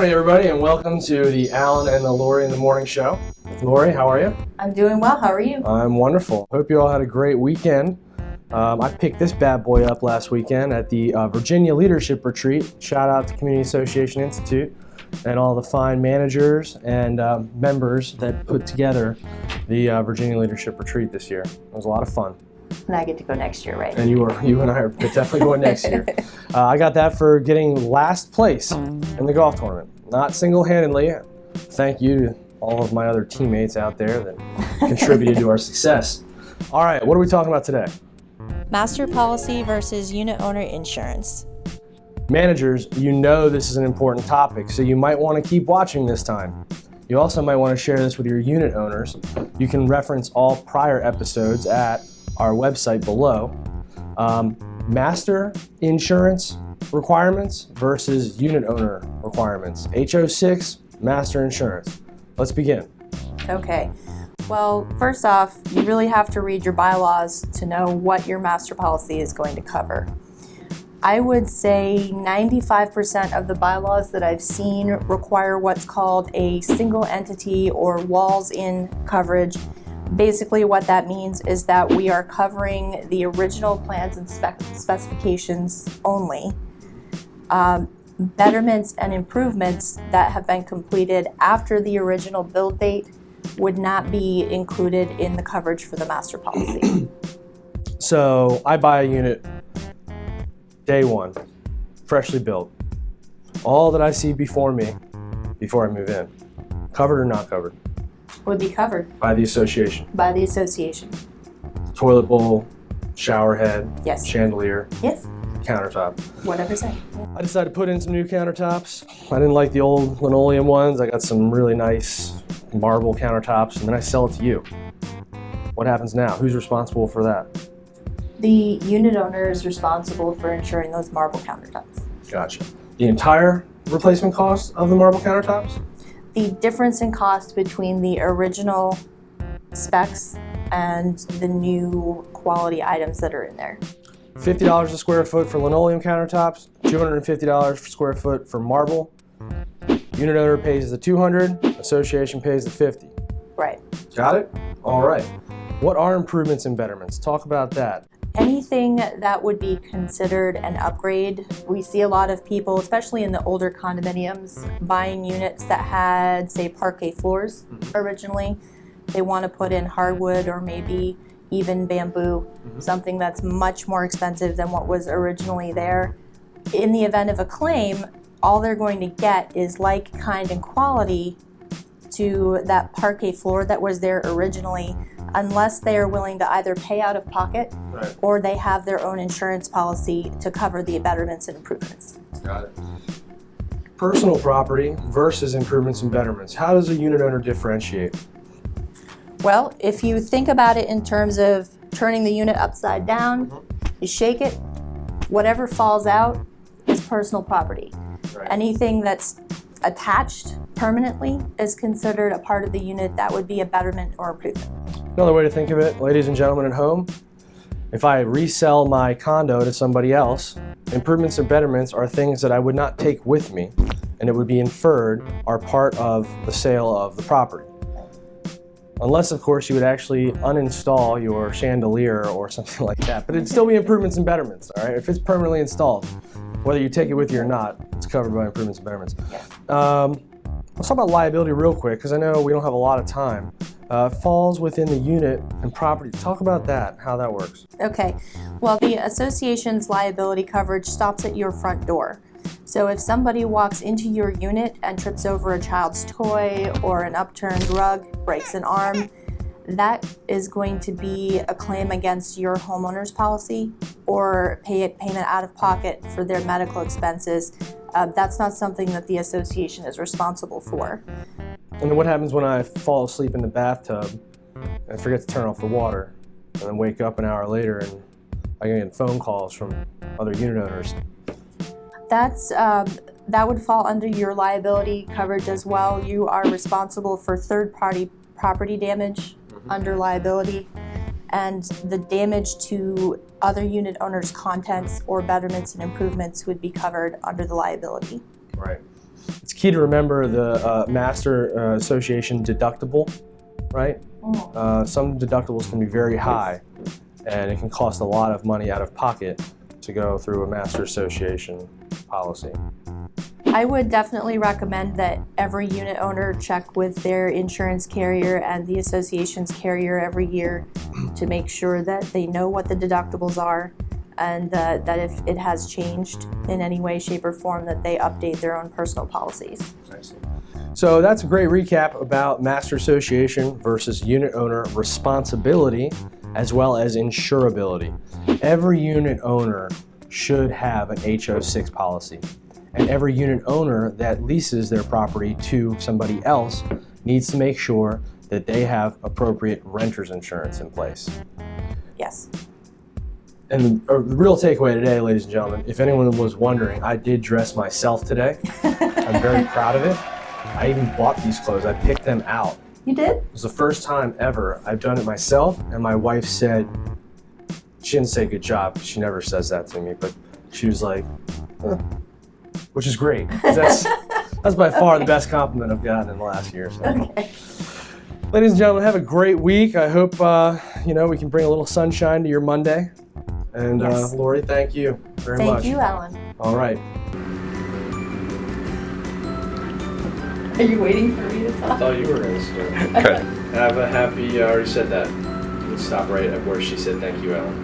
morning, everybody, and welcome to the Alan and the Lauri in the Morning Show. Lauri, how are you? I'm doing well. How are you? I'm wonderful. Hope you all had a great weekend. I picked this bad boy up last weekend at the Virginia Leadership Retreat. Shout out to Community Association Institute and all the fine managers and members that put together the Virginia Leadership Retreat this year. It was a lot of fun. And I get to go next year, right? And you and I are definitely going next year. I got that for getting last place in the golf tournament. Not single-handedly. Thank you to all of my other teammates out there that contributed to our success. All right, what are we talking about today? Master policy versus unit owner insurance. Managers, you know this is an important topic, so you might want to keep watching this time. You also might want to share this with your unit owners. You can reference all prior episodes at our website below. Master insurance requirements versus unit owner requirements. HO6 master insurance. Let's begin. Okay. Well, first off, you really have to read your bylaws to know what your master policy is going to cover. I would say 95% of the bylaws that I've seen require what's called a single entity or walls-in coverage. Basically what that means is that we are covering the original plans and specifications only. Betterments and improvements that have been completed after the original build date would not be included in the coverage for the master policy. So I buy a unit day one, freshly built. All that I see before me, before I move in, covered or not covered? Would be covered By the association. by the association. Toilet bowl, shower head, Yes. chandelier, Yes, countertop. whatever say. I decided to put in some new countertops. I didn't like the old linoleum ones. I got some really nice marble countertops, and then I sell it to you. What happens now? Who's responsible for that? The unit owner is responsible for ensuring those marble countertops. Gotcha. The entire replacement cost of the marble countertops? The difference in cost between the original specs and the new quality items that are in there. $50 a square foot for linoleum countertops, $250 per square foot for marble. Unit owner pays the $200, association pays the $50. Right. Got it? All right. What are improvements and betterments? Talk about that. Anything that would be considered an upgrade. We see a lot of people, especially in the older condominiums, buying units that had, say, parquet floors originally. They want to put in hardwood or maybe even bamboo, something that's much more expensive than what was originally there. In the event of a claim, all they're going to get is like, kind, and quality to that parquet floor that was there originally, unless they are willing to either pay out of pocket or they have their own insurance policy to cover the betterments and improvements. Got it. Personal property versus improvements and betterments. How does a unit owner differentiate? Well, if you think about it in terms of turning the unit upside down, you shake it, whatever falls out is personal property. Right. Anything that's attached permanently is considered a part of the unit that would be a betterment or improvement. Another way to think of it, ladies and gentlemen at home, if I resell my condo to somebody else, improvements and betterments are things that I would not take with me, and it would be inferred are part of the sale of the property. Unless, of course, you would actually uninstall your chandelier or something like that. But it'd still be improvements and betterments, all right? If it's permanently installed, whether you take it with you or not, it's covered by improvements and betterments. Let's talk about liability real quick, because I know we don't have a lot of time. Falls within the unit and property. Talk about that, how that works. Okay, well, the association's liability coverage stops at your front door. So if somebody walks into your unit and trips over a child's toy or an upturned rug, breaks an arm, that is going to be a claim against your homeowner's policy or payment out of pocket for their medical expenses. That's not something that the association is responsible for. And then what happens when I fall asleep in the bathtub and forget to turn off the water and then wake up an hour later and I get phone calls from other unit owners? That would fall under your liability coverage as well. You are responsible for third-party property damage under liability, and the damage to other unit owners' contents or betterments and improvements would be covered under the liability. Right. It's key to remember the Master Association deductible, right? Some deductibles can be very high, and it can cost a lot of money out of pocket to go through a Master Association policy. I would definitely recommend that every unit owner check with their insurance carrier and the association's carrier every year to make sure that they know what the deductibles are, and that if it has changed in any way, shape, or form, that they update their own personal policies. So that's a great recap about Master Association versus unit owner responsibility, as well as insurability. Every unit owner should have an HO6 policy. And every unit owner that leases their property to somebody else needs to make sure that they have appropriate renter's insurance in place. Yes. And the real takeaway today, ladies and gentlemen, if anyone was wondering, I did dress myself today. I'm very proud of it. I even bought these clothes. I picked them out. You did? It was the first time ever I've done it myself, and my wife said, she didn't say good job, she never says that to me, but she was like, which is great. That's by far the best compliment I've gotten in the last year. So. Okay. Ladies and gentlemen, have a great week. I hope we can bring a little sunshine to your Monday. And Yes. Lauri, thank you very much. Thank you, Alan. All right. Are you waiting for me to I talk? thought you were going to start. Okay. Have a happy, I already said that. Let's stop right at where she said thank you, Ellen.